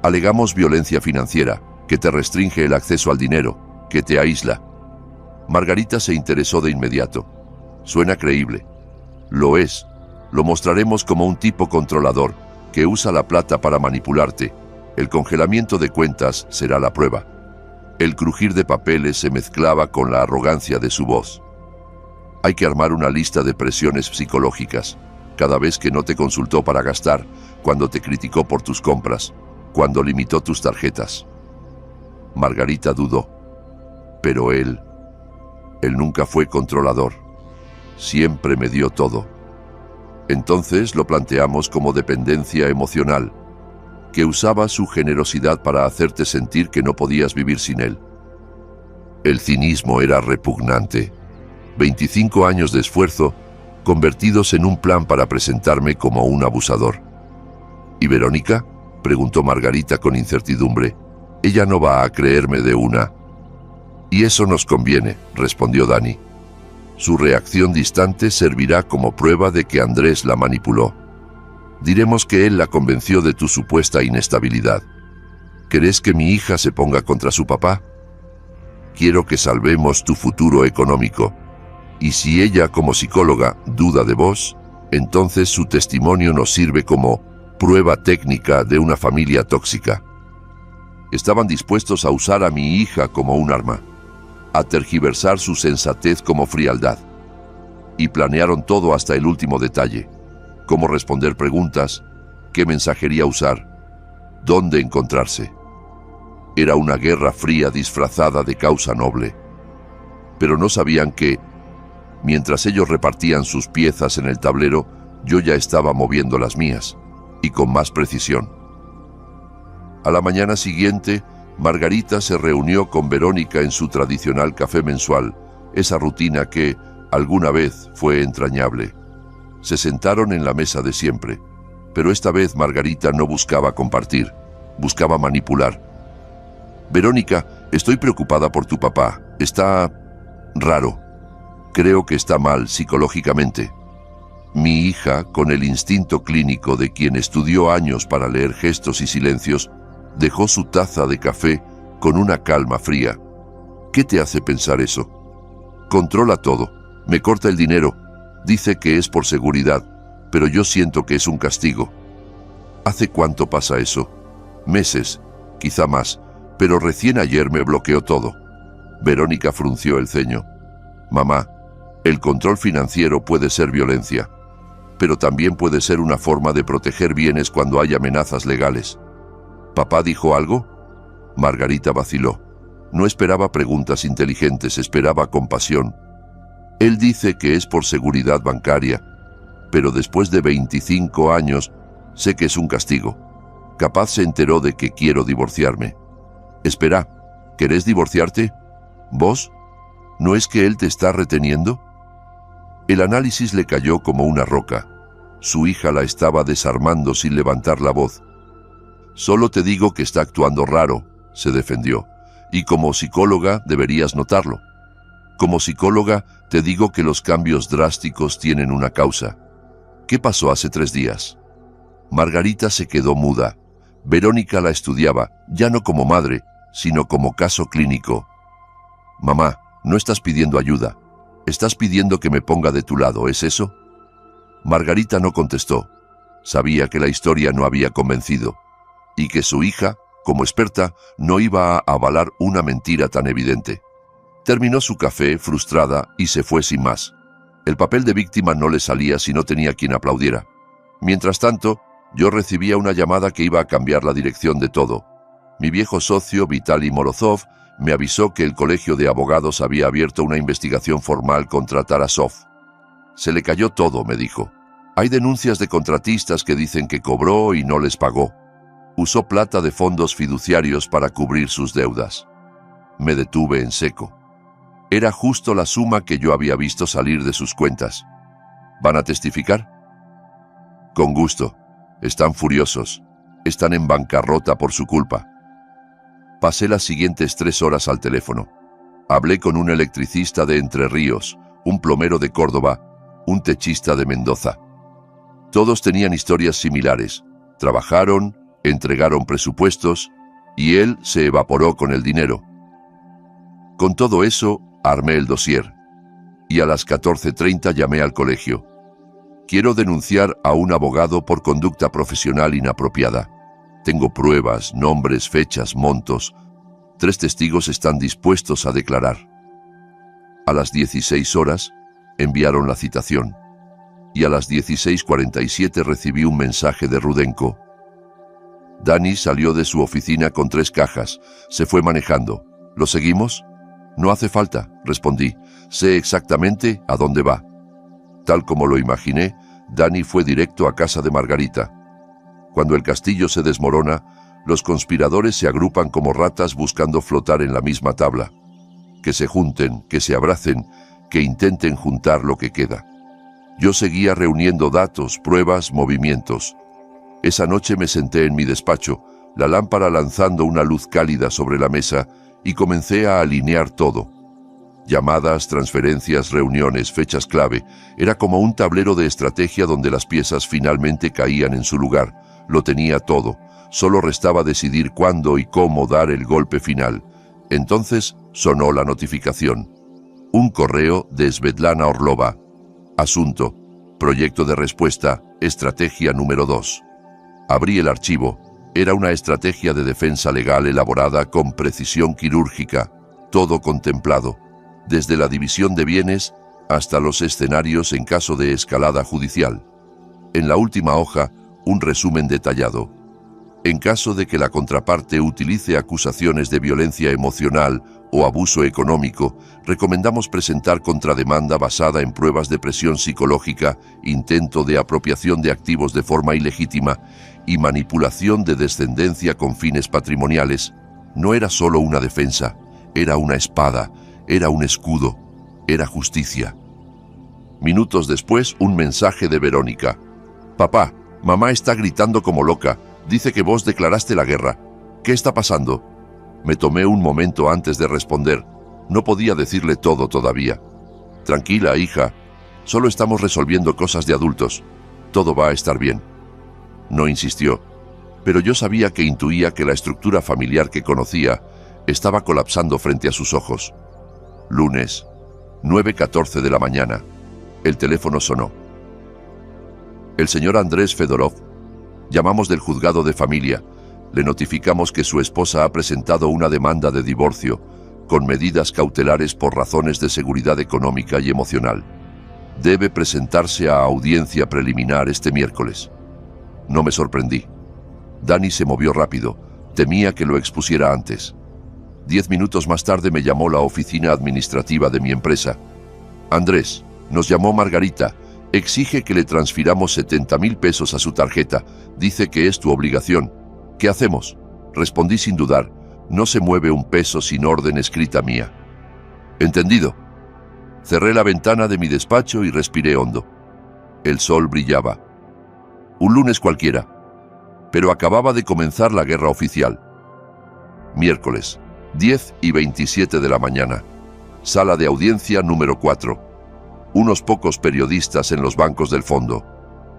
Alegamos violencia financiera, que te restringe el acceso al dinero, que te aísla. Margarita se interesó de inmediato. Suena creíble. Lo es. Lo mostraremos como un tipo controlador, que usa la plata para manipularte. El congelamiento de cuentas será la prueba. El crujir de papeles se mezclaba con la arrogancia de su voz. Hay que armar una lista de presiones psicológicas. Cada vez que no te consultó para gastar, cuando te criticó por tus compras, cuando limitó tus tarjetas. Margarita dudó. Pero él nunca fue controlador. Siempre me dio todo. Entonces lo planteamos como dependencia emocional, que usaba su generosidad para hacerte sentir que no podías vivir sin él. El cinismo era repugnante. 25 años de esfuerzo convertidos en un plan para presentarme como un abusador. ¿Y Verónica?, preguntó Margarita con incertidumbre. Ella no va a creerme de una. Y eso nos conviene, respondió Dani. Su reacción distante servirá como prueba de que Andrés la manipuló. Diremos que él la convenció de tu supuesta inestabilidad. ¿Querés que mi hija se ponga contra su papá? Quiero que salvemos tu futuro económico. Y si ella, como psicóloga, duda de vos, entonces su testimonio nos sirve como prueba técnica de una familia tóxica. Estaban dispuestos a usar a mi hija como un arma, a tergiversar su sensatez como frialdad. Y planearon todo hasta el último detalle: cómo responder preguntas, qué mensajería usar, dónde encontrarse. Era una guerra fría disfrazada de causa noble. Pero no sabían que, mientras ellos repartían sus piezas en el tablero, yo ya estaba moviendo las mías, y con más precisión. A la mañana siguiente, Margarita se reunió con Verónica en su tradicional café mensual, esa rutina que, alguna vez, fue entrañable. Se sentaron en la mesa de siempre, pero esta vez Margarita no buscaba compartir, buscaba manipular. «Verónica, estoy preocupada por tu papá. Está raro. Creo que está mal psicológicamente». Mi hija, con el instinto clínico de quien estudió años para leer gestos y silencios, dejó su taza de café con una calma fría. ¿Qué te hace pensar eso? Controla todo. Me corta el dinero. Dice que es por seguridad, pero yo siento que es un castigo. ¿Hace cuánto pasa eso? Meses, quizá más, pero recién ayer me bloqueó todo. Verónica frunció el ceño. Mamá, el control financiero puede ser violencia. pero también puede ser una forma de proteger bienes cuando hay amenazas legales. ¿Papá dijo algo? Margarita vaciló. No esperaba preguntas inteligentes, esperaba compasión. Él dice que es por seguridad bancaria, pero después de 25 años sé que es un castigo. Capaz se enteró de que quiero divorciarme. Espera, ¿querés divorciarte? ¿Vos? ¿No es que él te está reteniendo? El análisis le cayó como una roca. Su hija la estaba desarmando sin levantar la voz. Solo te digo que está actuando raro, se defendió, y como psicóloga deberías notarlo. Como psicóloga te digo que los cambios drásticos tienen una causa. ¿Qué pasó hace 3 días? Margarita se quedó muda. Verónica la estudiaba, ya no como madre, sino como caso clínico. Mamá, no estás pidiendo ayuda. Estás pidiendo que me ponga de tu lado, ¿es eso? Margarita no contestó. Sabía que la historia no había convencido, y que su hija, como experta, no iba a avalar una mentira tan evidente. Terminó su café, frustrada, y se fue sin más. El papel de víctima no le salía si no tenía quien aplaudiera. Mientras tanto, yo recibía una llamada que iba a cambiar la dirección de todo. Mi viejo socio, Vitaly Morozov, me avisó que el colegio de abogados había abierto una investigación formal contra Tarasov. Se le cayó todo, me dijo. Hay denuncias de contratistas que dicen que cobró y no les pagó. Usó plata de fondos fiduciarios para cubrir sus deudas. Me detuve en seco. Era justo la suma que yo había visto salir de sus cuentas. ¿Van a testificar? Con gusto. Están furiosos. Están en bancarrota por su culpa. Pasé las siguientes 3 horas al teléfono. Hablé con un electricista de Entre Ríos, un plomero de Córdoba, un techista de Mendoza. Todos tenían historias similares. Trabajaron, entregaron presupuestos, y él se evaporó con el dinero. Con todo eso, armé el dossier, y a las 14:30 llamé al colegio. Quiero denunciar a un abogado por conducta profesional inapropiada. Tengo pruebas, nombres, fechas, montos. 3 testigos están dispuestos a declarar. A las 16 horas, enviaron la citación, y a las 16:47 recibí un mensaje de Rudenko. Dani salió de su oficina con 3 cajas. Se fue manejando. ¿Lo seguimos? No hace falta, respondí. Sé exactamente a dónde va. Tal como lo imaginé, Dani fue directo a casa de Margarita. Cuando el castillo se desmorona, los conspiradores se agrupan como ratas buscando flotar en la misma tabla. Que se junten, que se abracen, que intenten juntar lo que queda. Yo seguía reuniendo datos, pruebas, movimientos. Esa noche me senté en mi despacho, la lámpara lanzando una luz cálida sobre la mesa, y comencé a alinear todo. Llamadas, transferencias, reuniones, fechas clave. Era como un tablero de estrategia donde las piezas finalmente caían en su lugar. Lo tenía todo. Solo restaba decidir cuándo y cómo dar el golpe final. Entonces sonó la notificación. Un correo de Svetlana Orlova. Asunto: proyecto de respuesta, estrategia número 2. Abrí el archivo. Era una estrategia de defensa legal elaborada con precisión quirúrgica, todo contemplado, desde la división de bienes hasta los escenarios en caso de escalada judicial. En la última hoja, un resumen detallado. En caso de que la contraparte utilice acusaciones de violencia emocional o abuso económico, recomendamos presentar contrademanda basada en pruebas de presión psicológica, intento de apropiación de activos de forma ilegítima y manipulación de descendencia con fines patrimoniales. No era solo una defensa, era una espada, era un escudo, era justicia. Minutos después, un mensaje de Verónica. Papá, mamá está gritando como loca. Dice que vos declaraste la guerra. ¿Qué está pasando? Me tomé un momento antes de responder. No podía decirle todo todavía. Tranquila, hija. Solo estamos resolviendo cosas de adultos. Todo va a estar bien. No insistió, pero yo sabía que intuía que la estructura familiar que conocía estaba colapsando frente a sus ojos. Lunes, 9:14 de la mañana. El teléfono sonó. El señor Andrés Fedorov. Llamamos del juzgado de familia. Le notificamos que su esposa ha presentado una demanda de divorcio, con medidas cautelares por razones de seguridad económica y emocional. Debe presentarse a audiencia preliminar este miércoles. No me sorprendí. Dani se movió rápido. Temía que lo expusiera antes. 10 minutos más tarde me llamó la oficina administrativa de mi empresa. Andrés, nos llamó Margarita. Exige que le transfiramos 70.000 pesos a su tarjeta. Dice que es tu obligación. ¿Qué hacemos? Respondí sin dudar. No se mueve un peso sin orden escrita mía. Entendido. Cerré la ventana de mi despacho y respiré hondo. El sol brillaba. Un lunes cualquiera. Pero acababa de comenzar la guerra oficial. Miércoles, 10:27 de la mañana. Sala de audiencia número 4. Unos pocos periodistas en los bancos del fondo.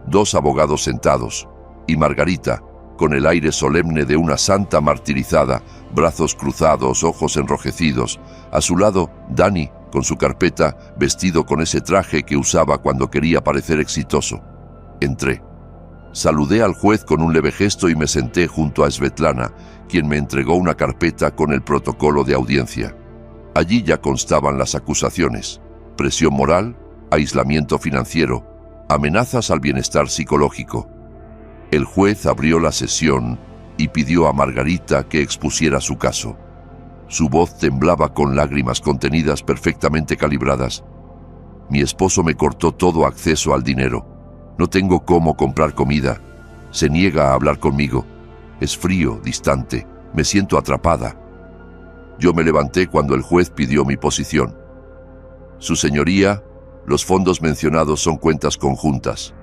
2 abogados sentados. Y Margarita, con el aire solemne de una santa martirizada, brazos cruzados, ojos enrojecidos. A su lado, Dani, con su carpeta, vestido con ese traje que usaba cuando quería parecer exitoso. Entré. Saludé al juez con un leve gesto y me senté junto a Svetlana, quien me entregó una carpeta con el protocolo de audiencia. Allí ya constaban las acusaciones: presión moral, aislamiento financiero, amenazas al bienestar psicológico. El juez abrió la sesión y pidió a Margarita que expusiera su caso. Su voz temblaba con lágrimas contenidas perfectamente calibradas. Mi esposo me cortó todo acceso al dinero. No tengo cómo comprar comida. Se niega a hablar conmigo. Es frío, distante. Me siento atrapada. Yo me levanté cuando el juez pidió mi posición. Su señoría, los fondos mencionados son cuentas conjuntas.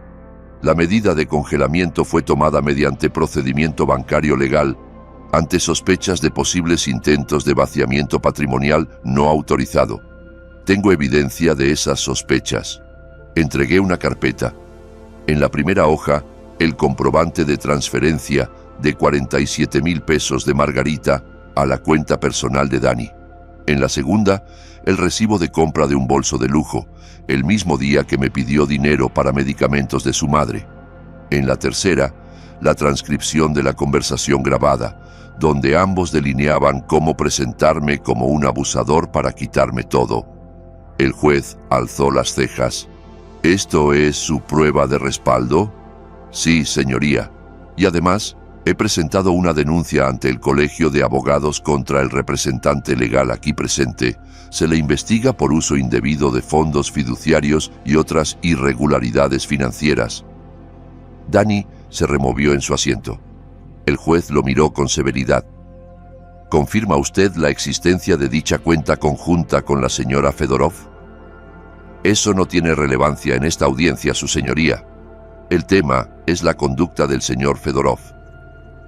La medida de congelamiento fue tomada mediante procedimiento bancario legal ante sospechas de posibles intentos de vaciamiento patrimonial no autorizado. Tengo evidencia de esas sospechas. Entregué una carpeta. En la primera hoja, el comprobante de transferencia de 47.000 pesos de Margarita a la cuenta personal de Dani. En la segunda, el recibo de compra de un bolso de lujo, el mismo día que me pidió dinero para medicamentos de su madre. En la tercera, la transcripción de la conversación grabada, donde ambos delineaban cómo presentarme como un abusador para quitarme todo. El juez alzó las cejas. ¿Esto es su prueba de respaldo? Sí, señoría. Y además, he presentado una denuncia ante el Colegio de Abogados contra el representante legal aquí presente. Se le investiga por uso indebido de fondos fiduciarios y otras irregularidades financieras. Dani se removió en su asiento. El juez lo miró con severidad. ¿Confirma usted la existencia de dicha cuenta conjunta con la señora Fedorov? Eso no tiene relevancia en esta audiencia, su señoría. El tema es la conducta del señor Fedorov.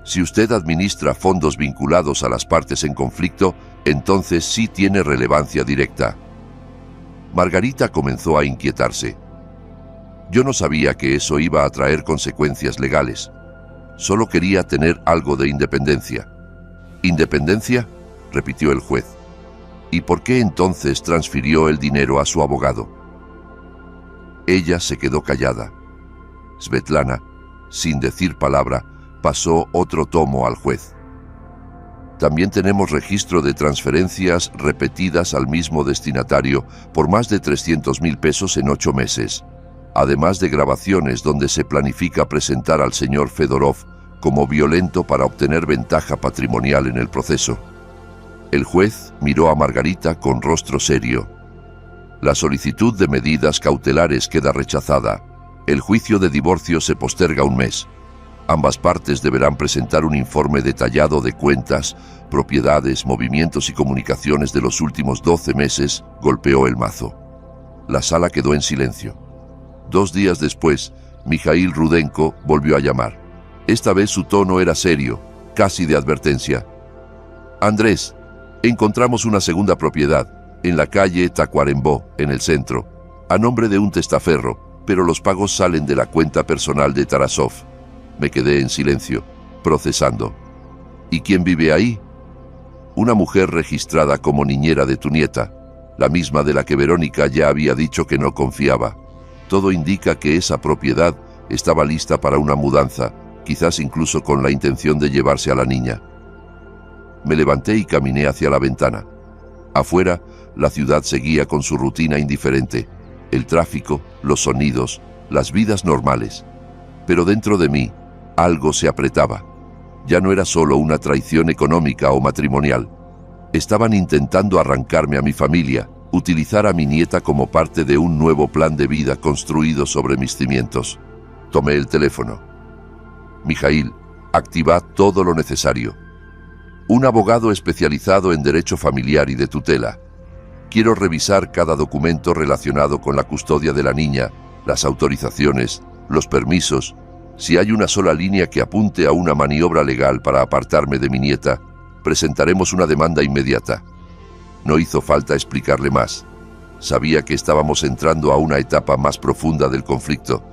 Si usted administra fondos vinculados a las partes en conflicto, entonces sí tiene relevancia directa. Margarita comenzó a inquietarse. Yo no sabía que eso iba a traer consecuencias legales. Solo quería tener algo de independencia. ¿Independencia?, repitió el juez. ¿Y por qué entonces transfirió el dinero a su abogado? Ella se quedó callada. Svetlana, sin decir palabra, pasó otro tomo al juez. También tenemos registro de transferencias repetidas al mismo destinatario por más de 300.000 pesos en 8 meses, además de grabaciones donde se planifica presentar al señor Fedorov como violento para obtener ventaja patrimonial en el proceso. El juez miró a Margarita con rostro serio. La solicitud de medidas cautelares queda rechazada. El juicio de divorcio se posterga un mes. Ambas partes deberán presentar un informe detallado de cuentas, propiedades, movimientos y comunicaciones de los últimos 12 meses, golpeó el mazo. La sala quedó en silencio. 2 días después, Mijail Rudenko volvió a llamar. Esta vez su tono era serio, casi de advertencia. Andrés, encontramos una segunda propiedad, en la calle Tacuarembó, en el centro, a nombre de un testaferro, pero los pagos salen de la cuenta personal de Tarasov. Me quedé en silencio, procesando. ¿Y quién vive ahí? Una mujer registrada como niñera de tu nieta, la misma de la que Verónica ya había dicho que no confiaba. Todo indica que esa propiedad estaba lista para una mudanza, quizás incluso con la intención de llevarse a la niña. Me levanté y caminé hacia la ventana. Afuera, la ciudad seguía con su rutina indiferente. el tráfico, los sonidos, las vidas normales. Pero dentro de mí, algo se apretaba. Ya no era solo una traición económica o matrimonial. Estaban intentando arrancarme a mi familia, utilizar a mi nieta como parte de un nuevo plan de vida construido sobre mis cimientos. Tomé el teléfono. Mijaíl, activad todo lo necesario. Un abogado especializado en derecho familiar y de tutela. Quiero revisar cada documento relacionado con la custodia de la niña, las autorizaciones, los permisos. Si hay una sola línea que apunte a una maniobra legal para apartarme de mi nieta, presentaremos una demanda inmediata. No hizo falta explicarle más. Sabía que estábamos entrando a una etapa más profunda del conflicto.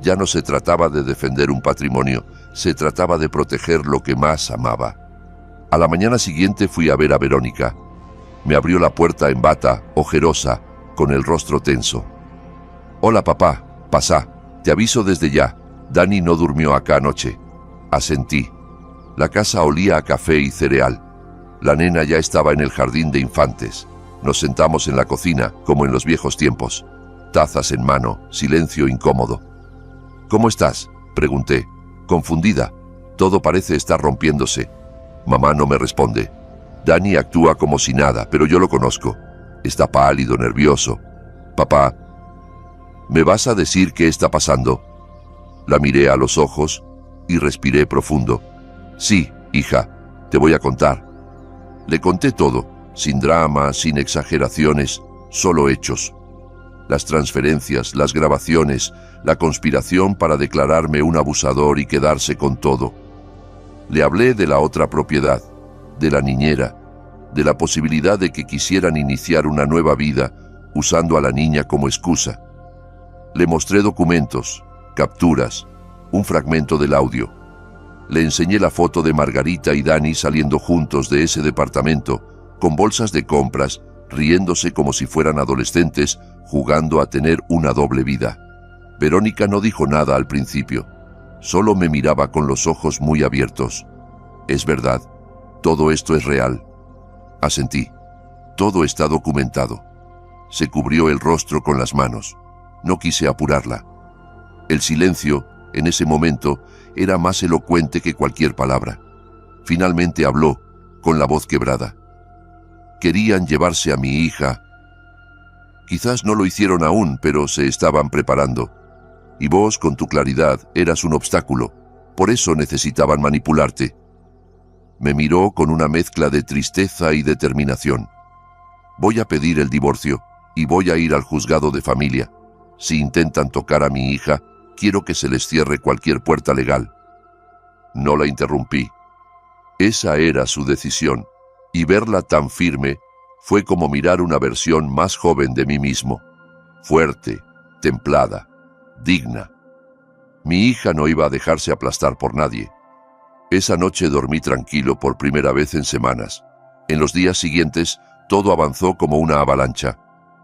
Ya no se trataba de defender un patrimonio, se trataba de proteger lo que más amaba. A la mañana siguiente fui a ver a Verónica. Me abrió la puerta en bata, ojerosa, con el rostro tenso. «Hola, papá, pasá. Te aviso desde ya. Dani no durmió acá anoche». Asentí. La casa olía a café y cereal. La nena ya estaba en el jardín de infantes. Nos sentamos en la cocina, como en los viejos tiempos. Tazas en mano, silencio incómodo. «¿Cómo estás?», pregunté, confundida. Todo parece estar rompiéndose. Mamá no me responde. Dani actúa como si nada, pero yo lo conozco. Está pálido, nervioso. «Papá, ¿me vas a decir qué está pasando?». La miré a los ojos y respiré profundo. «Sí, hija, te voy a contar». Le conté todo, sin drama, sin exageraciones, solo hechos. Las transferencias, las grabaciones, la conspiración para declararme un abusador y quedarse con todo. Le hablé de la otra propiedad, de la niñera, de la posibilidad de que quisieran iniciar una nueva vida usando a la niña como excusa. Le mostré documentos, capturas, un fragmento del audio. Le enseñé la foto de Margarita y Dani saliendo juntos de ese departamento, con bolsas de compras, riéndose como si fueran adolescentes, jugando a tener una doble vida. Verónica no dijo nada al principio, solo me miraba con los ojos muy abiertos. «Es verdad, todo esto es real». Asentí. «Todo está documentado». Se cubrió el rostro con las manos. No quise apurarla. El silencio, en ese momento, era más elocuente que cualquier palabra. Finalmente habló, con la voz quebrada. «Querían llevarse a mi hija. Quizás no lo hicieron aún, pero se estaban preparando. Y vos, con tu claridad, eras un obstáculo. Por eso necesitaban manipularte». Me miró con una mezcla de tristeza y determinación. «Voy a pedir el divorcio y voy a ir al juzgado de familia. Si intentan tocar a mi hija, quiero que se les cierre cualquier puerta legal». No la interrumpí. Esa era su decisión, y verla tan firme fue como mirar una versión más joven de mí mismo. Fuerte, templada, digna. Mi hija no iba a dejarse aplastar por nadie. Esa noche dormí tranquilo por primera vez en semanas. En los días siguientes, todo avanzó como una avalancha.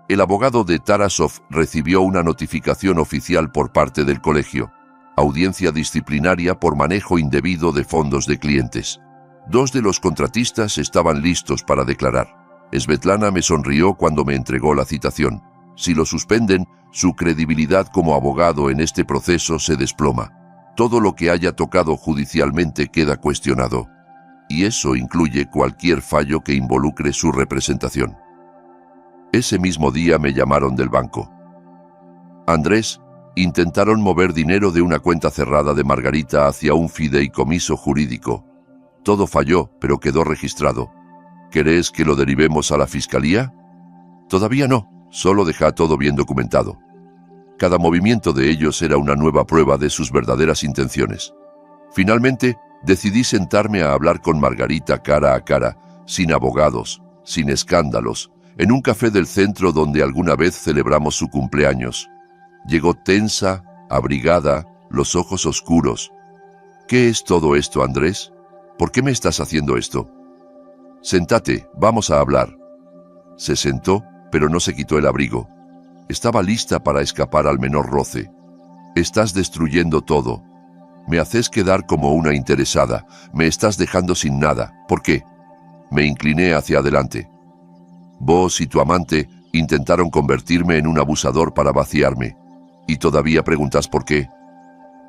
El abogado de Tarasov recibió una notificación oficial por parte del colegio. Audiencia disciplinaria por manejo indebido de fondos de clientes. 2 de los contratistas estaban listos para declarar. Svetlana me sonrió cuando me entregó la citación. Si lo suspenden, su credibilidad como abogado en este proceso se desploma. Todo lo que haya tocado judicialmente queda cuestionado. Y eso incluye cualquier fallo que involucre su representación. Ese mismo día me llamaron del banco. «Andrés, intentaron mover dinero de una cuenta cerrada de Margarita hacia un fideicomiso jurídico. Todo falló, pero quedó registrado. ¿Querés que lo derivemos a la fiscalía?». «Todavía no, solo deja todo bien documentado». Cada movimiento de ellos era una nueva prueba de sus verdaderas intenciones. Finalmente, decidí sentarme a hablar con Margarita cara a cara, sin abogados, sin escándalos, en un café del centro donde alguna vez celebramos su cumpleaños. Llegó tensa, abrigada, los ojos oscuros. «¿Qué es todo esto, Andrés? ¿Por qué me estás haciendo esto?». «Sentate, vamos a hablar». Se sentó, pero no se quitó el abrigo. Estaba lista para escapar al menor roce. «Estás destruyendo todo. Me haces quedar como una interesada. Me estás dejando sin nada. ¿Por qué?». Me incliné hacia adelante. «Vos y tu amante Intentaron convertirme en un abusador para vaciarme. Y todavía preguntas por qué.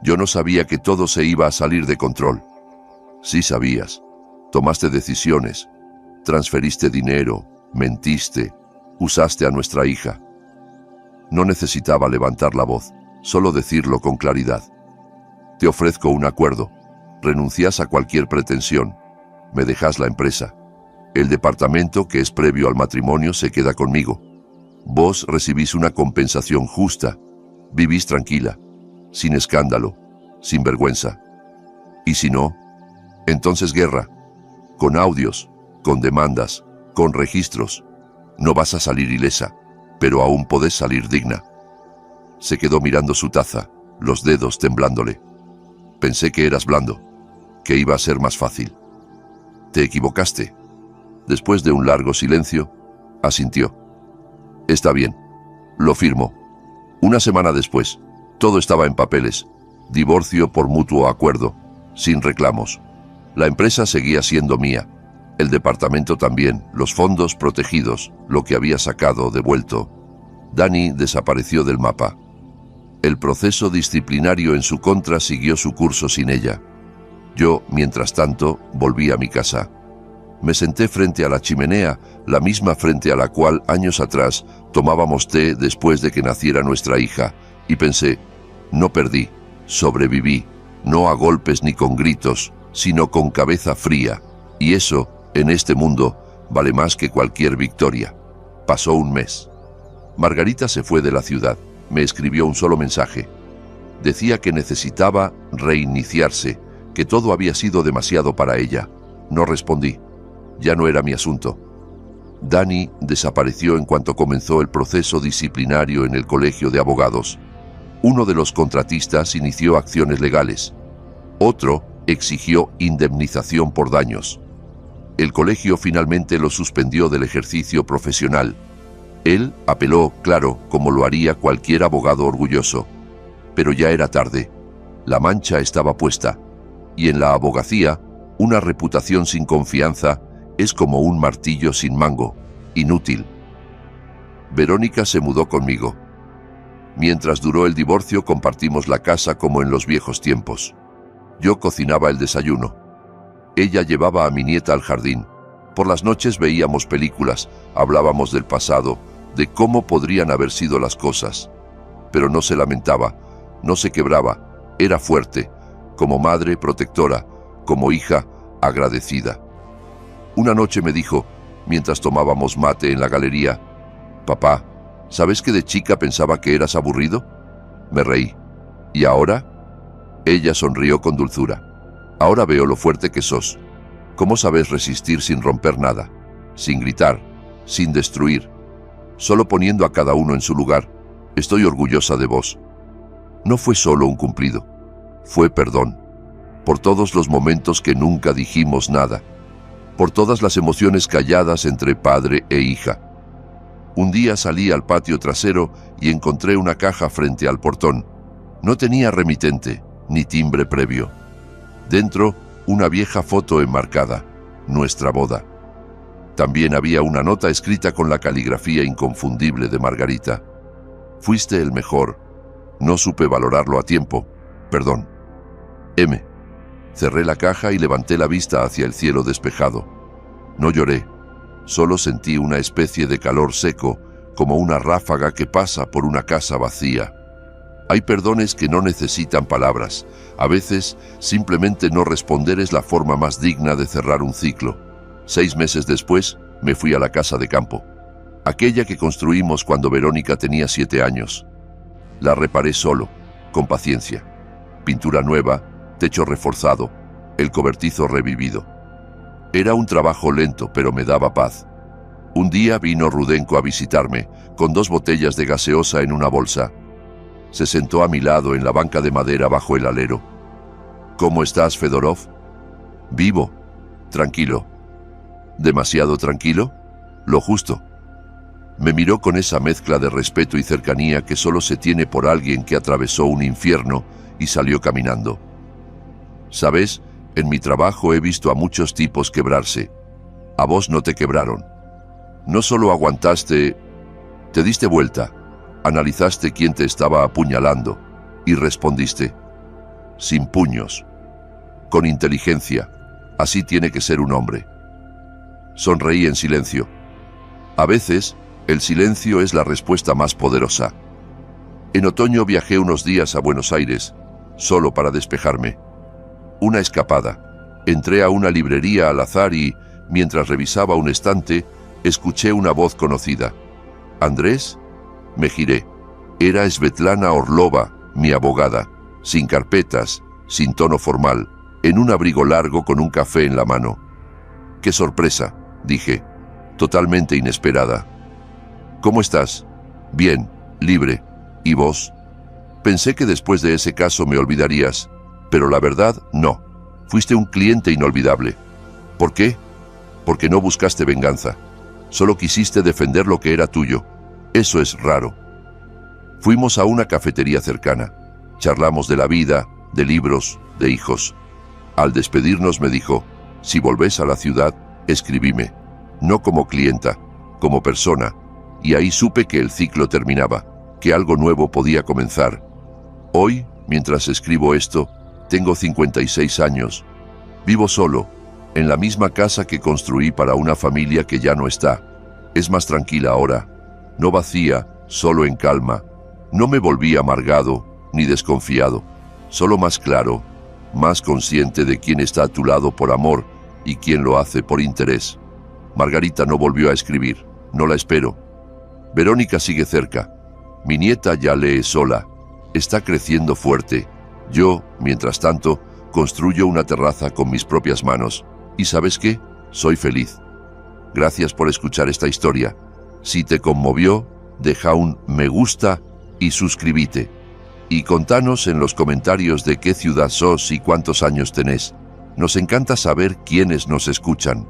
Yo no sabía que todo se iba a salir de control. Sí sabías. Tomaste decisiones. Transferiste dinero. Mentiste. Usaste a nuestra hija. No necesitaba levantar la voz, solo decirlo con claridad. Te ofrezco un acuerdo. Renuncias a cualquier pretensión. Me dejas la empresa. El departamento, que es previo al matrimonio, se queda conmigo. Vos recibís una compensación justa. Vivís tranquila, sin escándalo, sin vergüenza. Y si no, entonces guerra. Con audios, con demandas, con registros. No vas a salir ilesa, pero aún podés salir digna. Se quedó mirando su taza, los dedos temblándole. Pensé que eras blando, que iba a ser más fácil. Te equivocaste. Después de un largo silencio, asintió. Está bien, lo firmo. Una semana después, todo estaba en papeles. Divorcio por mutuo acuerdo, sin reclamos. La empresa seguía siendo mía. El departamento también, los fondos protegidos, lo que había sacado, devuelto. Dani desapareció del mapa. El proceso disciplinario en su contra siguió su curso sin ella. Yo, mientras tanto, volví a mi casa. Me senté frente a la chimenea, la misma frente a la cual años atrás tomábamos té después de que naciera nuestra hija, y pensé, no perdí, sobreviví, no a golpes ni con gritos, sino con cabeza fría, y eso, en este mundo, vale más que cualquier victoria. Pasó un mes. Margarita se fue de la ciudad. Me escribió un solo mensaje. Decía que necesitaba reiniciarse, que todo había sido demasiado para ella. No respondí. Ya no era mi asunto. Dani desapareció en cuanto comenzó el proceso disciplinario en el colegio de abogados. Uno de los contratistas inició acciones legales. Otro exigió indemnización por daños. El colegio finalmente lo suspendió del ejercicio profesional. Él apeló, claro, como lo haría cualquier abogado orgulloso. Pero ya era tarde. La mancha estaba puesta. Y en la abogacía, una reputación sin confianza es como un martillo sin mango, inútil. Verónica se mudó conmigo. Mientras duró el divorcio, compartimos la casa como en los viejos tiempos. Yo cocinaba el desayuno. Ella llevaba a mi nieta al jardín. Por las noches veíamos películas, hablábamos del pasado, de cómo podrían haber sido las cosas. Pero no se lamentaba, no se quebraba, era fuerte, como madre protectora, como hija agradecida. Una noche me dijo, mientras tomábamos mate en la galería, «Papá, ¿sabes que de chica pensaba que eras aburrido?» Me reí. ¿Y ahora? Ella sonrió con dulzura. «Ahora veo lo fuerte que sos. ¿Cómo sabes resistir sin romper nada? Sin gritar, sin destruir, solo poniendo a cada uno en su lugar. Estoy orgullosa de vos». No fue solo un cumplido, fue perdón. Por todos los momentos que nunca dijimos nada. Por todas las emociones calladas entre padre e hija. Un día salí al patio trasero y encontré una caja frente al portón. No tenía remitente, ni timbre previo. Dentro, una vieja foto enmarcada, nuestra boda. También había una nota escrita con la caligrafía inconfundible de Margarita. Fuiste el mejor. No supe valorarlo a tiempo. Perdón. M. Cerré la caja y levanté la vista hacia el cielo despejado. No lloré. Solo sentí una especie de calor seco, como una ráfaga que pasa por una casa vacía. Hay perdones que no necesitan palabras. A veces, simplemente no responder es la forma más digna de cerrar un ciclo. 6 meses después, me fui a la casa de campo. Aquella que construimos cuando Verónica tenía 7 años. La reparé solo, con paciencia. Pintura nueva, techo reforzado, el cobertizo revivido. Era un trabajo lento, pero me daba paz. Un día vino Rudenko a visitarme, con 2 botellas de gaseosa en una bolsa. Se sentó a mi lado en la banca de madera bajo el alero. «¿Cómo estás, Fedorov?» «Vivo, tranquilo». «¿Demasiado tranquilo?» «Lo justo». Me miró con esa mezcla de respeto y cercanía que solo se tiene por alguien que atravesó un infierno y salió caminando. «¿Sabes? En mi trabajo he visto a muchos tipos quebrarse. A vos no te quebraron. No solo aguantaste, Te diste vuelta, analizaste quién te estaba apuñalando y respondiste: sin puños, con inteligencia, así tiene que ser un hombre. Sonreí en silencio. A veces, el silencio es la respuesta más poderosa. En otoño viajé unos días a Buenos Aires, solo para despejarme. Una escapada. Entré a una librería al azar y, mientras revisaba un estante, escuché una voz conocida. ¿Andrés? Me giré. Era Svetlana Orlova, mi abogada, sin carpetas, sin tono formal, en un abrigo largo con un café en la mano. ¡Qué sorpresa!, dije, totalmente inesperada. ¿Cómo estás? Bien, libre. ¿Y vos? Pensé que después de ese caso me olvidarías, pero la verdad, no. Fuiste un cliente inolvidable. ¿Por qué? Porque no buscaste venganza. Solo quisiste defender lo que era tuyo. Eso es raro. Fuimos a una cafetería cercana. Charlamos de la vida, de libros, de hijos. Al despedirnos me dijo: si volvés a la ciudad, escribime. No como clienta, como persona. Y ahí supe que el ciclo terminaba, que algo nuevo podía comenzar. Hoy, mientras escribo esto, tengo 56 años. Vivo solo, en la misma casa que construí para una familia que ya no está. Es más tranquila ahora, no vacía, solo en calma. No me volví amargado ni desconfiado, solo más claro, más consciente de quién está a tu lado por amor y quién lo hace por interés. Margarita no volvió a escribir, no la espero. Verónica sigue cerca. Mi nieta ya lee sola, está creciendo fuerte. Yo, mientras tanto, construyo una terraza con mis propias manos. ¿Y sabes qué? Soy feliz. Gracias por escuchar esta historia. Si te conmovió, deja un me gusta y suscríbete. Y contanos en los comentarios de qué ciudad sos y cuántos años tenés. Nos encanta saber quiénes nos escuchan.